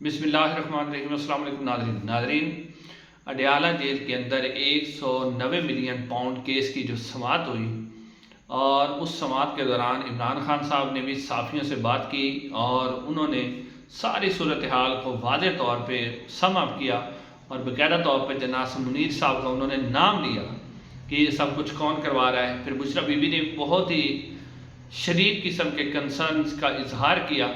بسم اللہ الرحمن الرحیم۔ السلام علیکم ناظرین اڈیالہ جیل کے اندر 190 ملین پاؤنڈ کیس کی جو سماعت ہوئی اور اس سماعت کے دوران عمران خان صاحب نے بھی صحافیوں سے بات کی اور انہوں نے ساری صورتحال کو واضح طور پہ سم اپ کیا اور باقاعدہ طور پہ جناب منیر صاحب کا انہوں نے نام لیا کہ یہ سب کچھ کون کروا رہا ہے۔ پھر بشرا بی بی نے بہت ہی شدید قسم کے کنسرنز کا اظہار کیا۔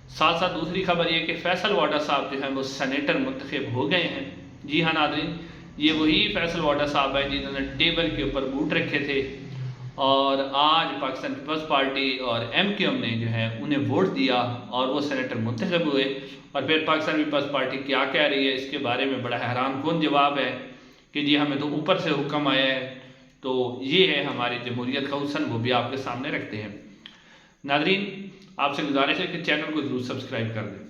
ساتھ ساتھ دوسری خبر یہ کہ فیصل واڈا صاحب جو ہیں وہ سینیٹر منتخب ہو گئے ہیں۔ جی ہاں ناظرین، یہ وہی فیصل واڈا صاحب ہیں جنہوں نے ٹیبل کے اوپر بوٹ رکھے تھے اور آج پاکستان پیپلز پارٹی اور ایم نے جو ہے انہیں ووٹ دیا اور وہ سینیٹر منتخب ہوئے۔ اور پھر پاکستان پیپلز پارٹی کیا کہہ رہی ہے اس کے بارے میں بڑا حیران کن جواب ہے کہ جی ہمیں تو اوپر سے حکم آیا ہے۔ تو یہ ہے ہماری جمہوریت کا حسن، وہ بھی آپ کے سامنے رکھتے ہیں۔ ناظرین آپ سے گزارش ہے کہ چینل کو ضرور سبسکرائب کر دیں۔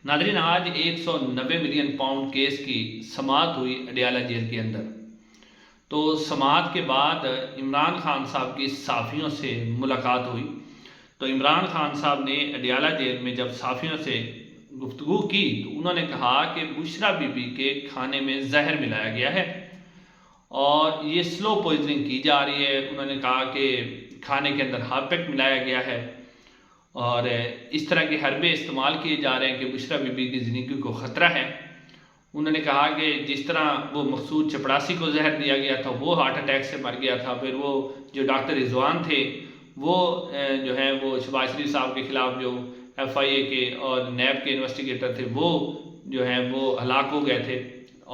ناظرین آج 190 ملین پاؤنڈ کیس کی سماعت ہوئی اڈیالہ جیل کے اندر۔ تو سماعت کے بعد عمران خان صاحب کی صحافیوں سے ملاقات ہوئی۔ تو عمران خان صاحب نے اڈیالہ جیل میں جب صحافیوں سے گفتگو کی تو انہوں نے کہا کہ بشرا بی بی کے کھانے میں زہر ملایا گیا ہے اور یہ سلو پوائزننگ کی جا رہی ہے۔ انہوں نے کہا کہ کھانے کے اندر ہارپک ملایا گیا ہے اور اس طرح کے حربے استعمال کیے جا رہے ہیں کہ بشرا بی بی کی زندگی کو خطرہ ہے۔ انہوں نے کہا کہ جس طرح وہ مقصود چپڑاسی کو زہر دیا گیا تھا وہ ہارٹ اٹیک سے مر گیا تھا، پھر وہ جو ڈاکٹر رضوان تھے وہ جو ہیں وہ شہباز شریف صاحب کے خلاف جو ایف آئی اے کے اور نیب کے انویسٹیگیٹر تھے وہ جو ہیں وہ ہلاک ہو گئے تھے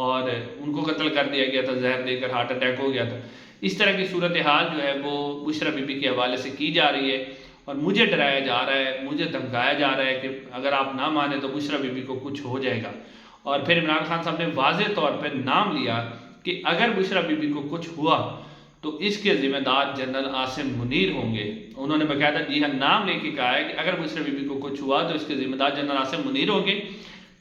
اور ان کو قتل کر دیا گیا تھا، زہر دے کر ہارٹ اٹیک ہو گیا تھا۔ اس طرح کی صورتحال جو ہے وہ بشرا بی بی کے حوالے سے کی جا رہی ہے اور مجھے ڈرایا جا رہا ہے، مجھے دھمکایا جا رہا ہے کہ اگر آپ نہ مانیں تو بشرا بی بی کو کچھ ہو جائے گا۔ اور پھر عمران خان صاحب نے واضح طور پر نام لیا کہ اگر بشرا بی بی کو کچھ ہوا تو اس کے ذمہ دار جنرل عاصم منیر ہوں گے۔ انہوں نے باقاعدہ جی ہاں نام لے کے کہا ہے کہ اگر بشرا بی بی کو کچھ ہوا تو اس کے ذمہ دار جنرل عاصم منیر ہوں گے۔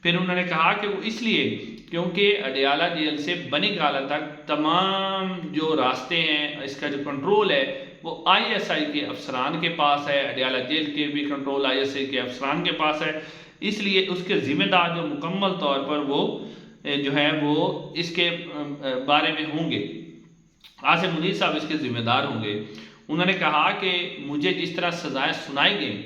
پھر انہوں نے کہا کہ وہ اس لیے کیونکہ اڈیالہ جیل سے بنی گالہ تک تمام جو راستے ہیں، اس کا جو کنٹرول ہے وہ آئی ایس آئی کے افسران کے پاس ہے، اڈیالہ جیل کے بھی کنٹرول آئی ایس آئی کے افسران کے پاس ہے، اس لیے اس کے ذمہ دار جو مکمل طور پر وہ جو ہے وہ اس کے بارے میں ہوں گے، عاصم منیر صاحب اس کے ذمہ دار ہوں گے۔ انہوں نے کہا کہ مجھے جس طرح سزائیں سنائی گئیں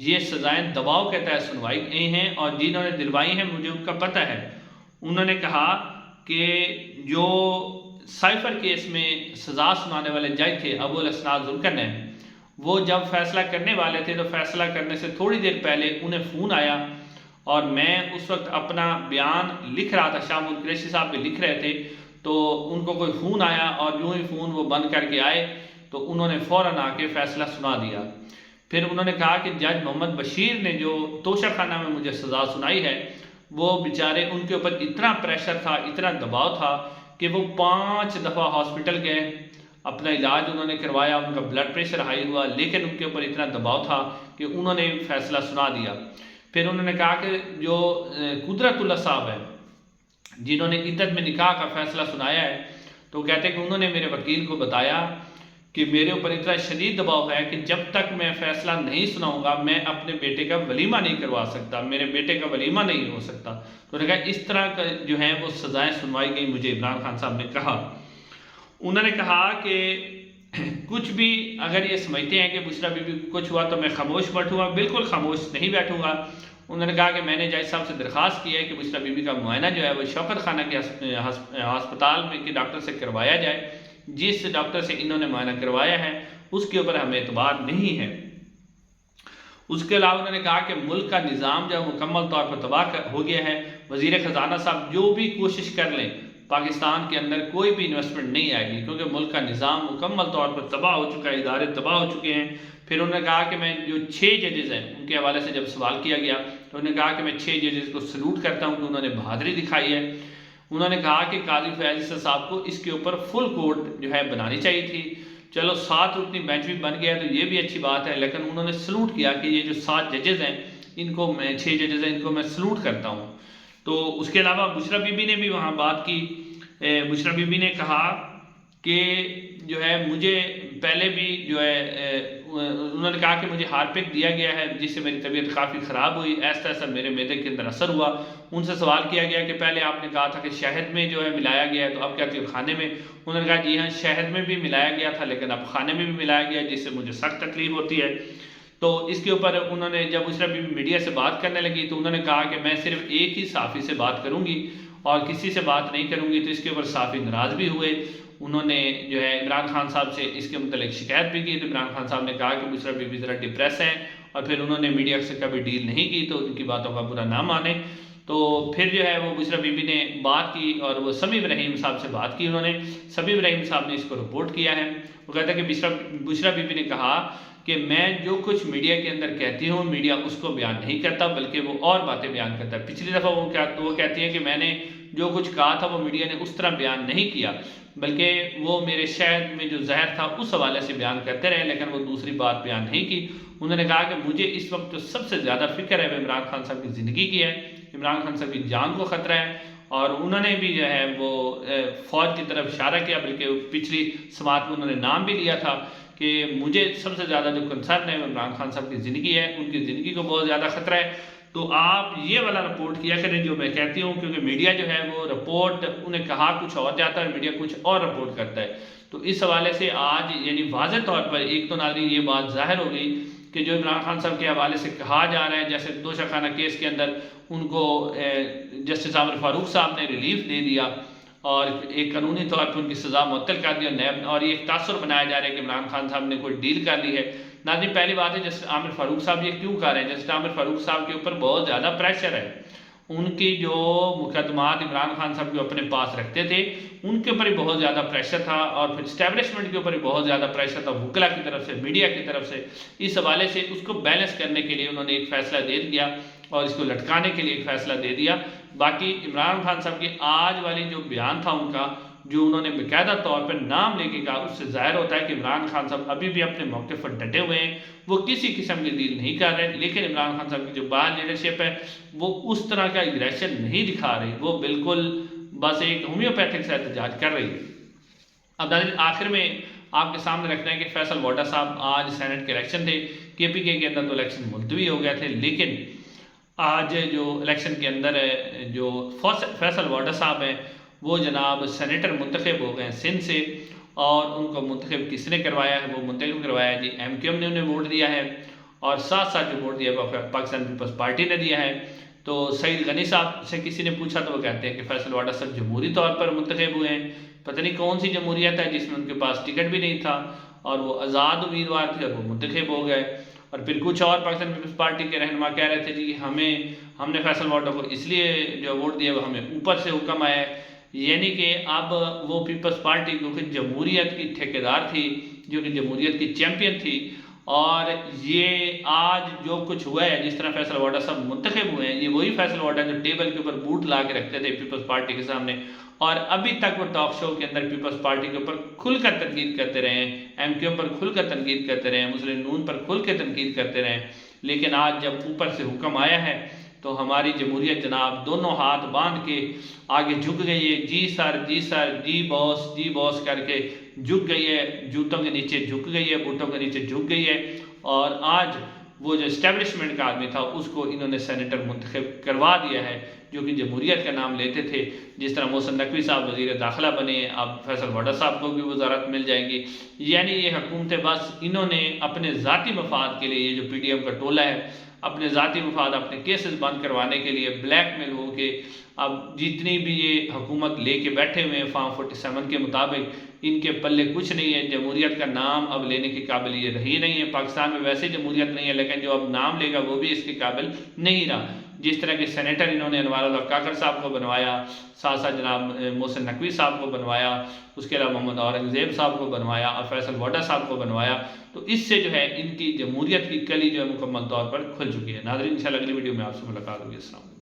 یہ سزائیں دباؤ کے تحت سنوائی گئی ہیں اور جنہوں نے دلوائی ہیں مجھے ان کا پتہ ہے۔ انہوں نے کہا کہ جو سائفر کیس میں سزا سنانے والے جج تھے ابو الاسناد ذوالقرنین، وہ جب فیصلہ کرنے والے تھے تو فیصلہ کرنے سے تھوڑی دیر پہلے انہیں فون آیا اور میں اس وقت اپنا بیان لکھ رہا تھا، شاہ محمود قریشی صاحب بھی لکھ رہے تھے، تو ان کو کوئی فون آیا اور یوں ہی فون وہ بند کر کے آئے تو انہوں نے فوراً آ کے فیصلہ سنا دیا۔ پھر انہوں نے کہا کہ جج محمد بشیر نے جو توشہ خانہ میں مجھے سزا سنائی ہے وہ بیچارے ان کے اوپر اتنا پریشر تھا، اتنا دباؤ تھا کہ وہ 5 دفعہ ہاسپٹل گئے، اپنا علاج انہوں نے کروایا، ان کا بلڈ پریشر ہائی ہوا، لیکن ان کے اوپر اتنا دباؤ تھا کہ انہوں نے فیصلہ سنا دیا۔ پھر انہوں نے کہا کہ جو قدرت اللہ صاحب ہیں جنہوں نے عدت میں نکاح کا فیصلہ سنایا ہے، تو وہ کہتے ہیں کہ انہوں نے میرے وکیل کو بتایا کہ میرے اوپر اتنا شدید دباؤ ہے کہ جب تک میں فیصلہ نہیں سناؤں گا میں اپنے بیٹے کا ولیمہ نہیں کروا سکتا، میرے بیٹے کا ولیمہ نہیں ہو سکتا۔ تو انہوں نے کہا اس طرح کا جو ہیں وہ سزائیں سنوائی گئی مجھے، عمران خان صاحب نے کہا۔ انہوں نے کہا کہ کچھ بھی اگر یہ سمجھتے ہیں کہ بشرا بی بی کو کچھ ہوا تو میں خاموش بیٹھوں گا، بالکل خاموش نہیں بیٹھوں گا۔ انہوں نے کہا کہ میں نے جج صاحب سے درخواست کی ہے کہ بشرا بی بی کا معائنہ جو ہے وہ شوکت خانہ کے ہسپتال میں کے ڈاکٹر سے کروایا جائے، جس ڈاکٹر سے انہوں نے معائنہ کروایا ہے اس کے اوپر ہمیں اعتبار نہیں ہے۔ اس کے علاوہ انہوں نے کہا کہ ملک کا نظام جو مکمل طور پر تباہ ہو گیا ہے، وزیر خزانہ صاحب جو بھی کوشش کر لیں پاکستان کے اندر کوئی بھی انویسٹمنٹ نہیں آئے گی کیونکہ ملک کا نظام مکمل طور پر تباہ ہو چکا ہے، ادارے تباہ ہو چکے ہیں۔ پھر انہوں نے کہا کہ میں جو 6 ججز ہیں ان کے حوالے سے جب سوال کیا گیا تو انہوں نے کہا کہ میں 6 ججز کو سلوٹ کرتا ہوں کہ انہوں نے بہادری دکھائی ہے۔ انہوں نے کہا کہ قاضی فیاض عیسیٰ صاحب کو اس کے اوپر فل کورٹ جو ہے بنانی چاہیے تھی، چلو 7 رکنی بینچ بھی بن گیا تو یہ بھی اچھی بات ہے، لیکن انہوں نے سلوٹ کیا کہ یہ جو 7 ججز ہیں ان کو میں 6 ججز ہیں ان کو میں سلوٹ کرتا ہوں۔ تو اس کے علاوہ بشرا بی بی نے بھی وہاں بات کی۔ بشرا بی بی نے کہا کہ جو ہے مجھے پہلے بھی جو ہے انہوں نے کہا کہ مجھے ہارپک دیا گیا ہے جس سے میری طبیعت کافی خراب ہوئی، ایسا ایسا میرے معدے کے اندر اثر ہوا۔ ان سے سوال کیا گیا کہ پہلے آپ نے کہا تھا کہ شہد میں جو ہے ملایا گیا ہے، تو اب کہتے ہو کھانے میں؟ انہوں نے کہا جی ہاں شہد میں بھی ملایا گیا تھا لیکن اب کھانے میں بھی ملایا گیا جس سے مجھے سخت تکلیف ہوتی ہے۔ تو اس کے اوپر انہوں نے جب بشریٰ بی بی میڈیا سے بات کرنے لگی تو انہوں نے کہا کہ میں صرف ایک ہی صحافی سے بات کروں گی اور کسی سے بات نہیں کروں گی۔ تو اس کے اوپر صحافی ناراض بھی ہوئے، انہوں نے جو ہے عمران خان صاحب سے اس کے متعلق شکایت بھی کی۔ تو عمران خان صاحب نے کہا کہ بشریٰ بی بی ذرا ڈپریس ہیں، اور پھر انہوں نے میڈیا سے کبھی ڈیل نہیں کی، تو ان کی باتوں کا برا نہ مانے۔ تو پھر جو ہے وہ بشریٰ بی بی نے بات کی اور وہ سمیع ابراہیم صاحب سے بات کی، انہوں نے سمیع ابراہیم صاحب نے اس کو رپورٹ کیا ہے۔ وہ کہتا ہے کہ بشریٰ بی بی نے کہا کہ میں جو کچھ میڈیا کے اندر کہتی ہوں میڈیا اس کو بیان نہیں کرتا بلکہ وہ اور باتیں بیان کرتا ہے۔ پچھلی دفعہ وہ کہتی ہیں کہ میں نے جو کچھ کہا تھا وہ میڈیا نے اس طرح بیان نہیں کیا بلکہ وہ میرے شہد میں جو زہر تھا اس حوالے سے بیان کرتے رہے، لیکن وہ دوسری بات بیان نہیں کی۔ انہوں نے کہا کہ مجھے اس وقت جو سب سے زیادہ فکر ہے وہ عمران خان صاحب کی زندگی کی ہے، عمران خان صاحب کی جان کو خطرہ ہے، اور انہوں نے بھی جو ہے وہ فوج کی طرف اشارہ کیا، بلکہ پچھلی سماعت میں انہوں نے نام بھی لیا تھا کہ مجھے سب سے زیادہ جو کنسرن ہے وہ عمران خان صاحب کی زندگی ہے، ان کی زندگی کو بہت زیادہ خطرہ ہے۔ تو آپ یہ والا رپورٹ کیا کریں جو میں کہتی ہوں، کیونکہ میڈیا جو ہے وہ رپورٹ انہیں کہا کچھ اور جاتا ہے، میڈیا کچھ اور رپورٹ کرتا ہے۔ تو اس حوالے سے آج یعنی واضح طور پر ایک تو ناظرین یہ بات ظاہر ہو گئی کہ جو عمران خان صاحب کے حوالے سے کہا جا رہا ہے، جیسے دوشہ خانہ کیس کے اندر ان کو جسٹس عامر فاروق صاحب نے ریلیف دے دیا اور ایک قانونی طور پر ان کی سزا معطل کر دی، اور یہ ایک تاثر بنایا جا رہا ہے کہ عمران خان صاحب نے کوئی ڈیل کر لی ہے۔ ناظرین پہلی بات ہے جسٹس عامر فاروق صاحب یہ کیوں کر رہے ہیں؟ جسٹس عامر فاروق صاحب کے اوپر بہت زیادہ پریشر ہے، ان کی جو مقدمات عمران خان صاحب جو اپنے پاس رکھتے تھے ان کے اوپر ہی بہت زیادہ پریشر تھا، اور پھر اسٹیبلشمنٹ کے اوپر ہی بہت زیادہ پریشر تھا، وکلا کی طرف سے، میڈیا کی طرف سے۔ اس حوالے سے اس کو بیلنس کرنے کے لیے انہوں نے ایک فیصلہ دے دیا اور اس کو لٹکانے کے لیے ایک فیصلہ دے دیا۔ باقی عمران خان صاحب کے آج والی جو بیان تھا ان کا، جو انہوں نے باقاعدہ طور پر نام لے کے کہا، اس سے ظاہر ہوتا ہے کہ عمران خان صاحب ابھی بھی اپنے موقف پر ڈٹے ہوئے ہیں، وہ کسی قسم کی ڈیل نہیں کر رہے، لیکن عمران خان صاحب کی جو باہر لیڈرشپ ہے وہ اس طرح کا اگریشن نہیں دکھا رہی، وہ بالکل بس ایک ہومیوپیتھک سے احتجاج کر رہی ہے۔ اب ناظرین آخر میں آپ کے سامنے رکھنا ہے کہ فیصل واڈا صاحب آج سینٹ کے الیکشن تھے، کے پی کے اندر تو الیکشن ملتوی ہو گئے تھے، لیکن آج جو الیکشن کے اندر جو فیصل واڈا صاحب ہیں وہ جناب سینیٹر منتخب ہو گئے ہیں سندھ سے، اور ان کو منتخب کس نے کروایا ہے؟ وہ منتخب کروایا ہے جی ایم کیو ایم نے انہیں ووٹ دیا ہے، اور ساتھ ساتھ جو ووٹ دیا ہے پاکستان پیپلز پارٹی نے دیا ہے۔ تو سعید غنی صاحب سے کسی نے پوچھا تو وہ کہتے ہیں کہ فیصل واڈا صاحب جمہوری طور پر منتخب ہوئے ہیں، پتہ نہیں کون سی جمہوریت ہے جس میں ان کے پاس ٹکٹ بھی نہیں تھا اور وہ آزاد امیدوار تھے اور وہ منتخب ہو گئے۔ اور پھر کچھ اور پاکستان پیپلز پارٹی کے رہنما کہہ رہے تھے جی ہم نے فیصل واڈا کو اس لیے جو ووٹ دیا وہ ہمیں اوپر سے حکم آیا ہے، یعنی کہ اب وہ پیپلز پارٹی کیونکہ جمہوریت کی ٹھیکیدار تھی، جو کہ جمہوریت کی چیمپئن تھی، اور یہ آج جو کچھ ہوا ہے جس طرح فیصل واڈا صاحب منتخب ہوئے ہیں، یہ وہی فیصل واڈا جو ٹیبل کے اوپر بوٹ لا کے رکھتے تھے پیپلز پارٹی کے سامنے، اور ابھی تک وہ ٹاک شو کے اندر پیپلز پارٹی کے اوپر کھل کر تنقید کرتے رہے ہیں، ایم کیو ایم پر کھل کر تنقید کرتے رہے ہیں، مسلم نون پر کھل کے تنقید کرتے رہے ہیں، لیکن آج جب اوپر سے حکم آیا ہے تو ہماری جمہوریت جناب دونوں ہاتھ باندھ کے آگے جھک گئی ہے، جی سر جی سر، جی باس کر کے جھک گئی ہے، جوتوں کے نیچے جھک گئی ہے، بوٹوں کے نیچے جھک گئی ہے، اور آج وہ جو اسٹیبلشمنٹ کا آدمی تھا اس کو انہوں نے سینیٹر منتخب کروا دیا ہے جو کہ جمہوریت کا نام لیتے تھے۔ جس طرح محسن نقوی صاحب وزیر داخلہ بنے، اب فیصل واڈا صاحب کو بھی وزارت مل جائے گی، یعنی یہ حکومتیں بس انہوں نے اپنے ذاتی مفاد کے لیے، یہ جو پی ڈی ایم کا ٹولہ ہے، اپنے ذاتی مفاد، اپنے کیسز بند کروانے کے لیے بلیک میل ہو کے اب جتنی بھی یہ حکومت لے کے بیٹھے ہوئے ہیں فارم 47 کے مطابق، ان کے پلے کچھ نہیں ہے، جمہوریت کا نام اب لینے کے قابل یہ رہی نہیں ہے۔ پاکستان میں ویسے جمہوریت نہیں ہے، لیکن جو اب نام لے گا وہ بھی اس کے قابل نہیں رہا۔ جس طرح کے سینیٹر انہوں نے انوار اللہ کاکڑ صاحب کو بنوایا، ساتھ ساتھ جناب محسن نقوی صاحب کو بنوایا، اس کے علاوہ محمد اورنگزیب صاحب کو بنوایا اور فیصل واڈا صاحب کو بنوایا، تو اس سے جو ہے ان کی جمہوریت کی کلی جو ہے مکمل طور پر کھل چکی ہے۔ ناظرین انشاءاللہ اگلی ویڈیو میں آپ سے ملاقات ہوگی۔ السلام علیکم۔